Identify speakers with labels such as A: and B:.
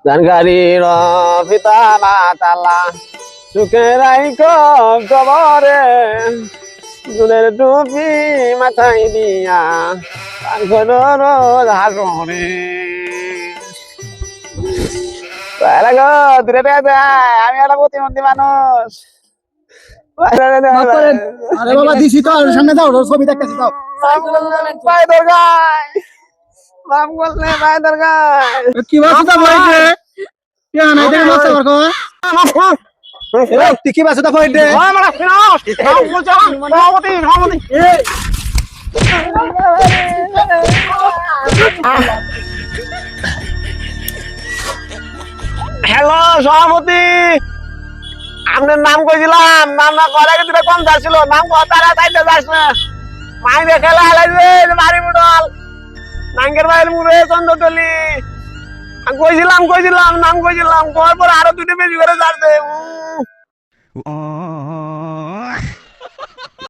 A: জানকারীর পিতা মাতালা সুখে রাইখো কবরে দুলের টুপি মাথায় দিয়া হাসরে দূরে আমি একটা প্রতিবন্ধী মানুষ।
B: আরে বাবা দিছি তো আর সামনে যাও ছবি দেখতেছি যাও
A: পায়ে দরগায় নাম করলে পায়ে দরগায়
B: কি বাসুদা বইছে কি আনাই দেখে মাছ করো তুই কি বাসুদা বইছে
A: হ্যালো সভাপতি, আপনার নাম কইছিলাম, নাম না করে দুটো কম যাচ্ছিল, নাম তারা চাইতে যাস না মাইনে খেলা হালাইবে বাড়ি মুডল নাঙ্গের বাইরের মুড়ে চন্দ্রতলি কইছিলাম নাম কইছিলাম করার পর আরো দুটো বেশি করে যাচ্ছে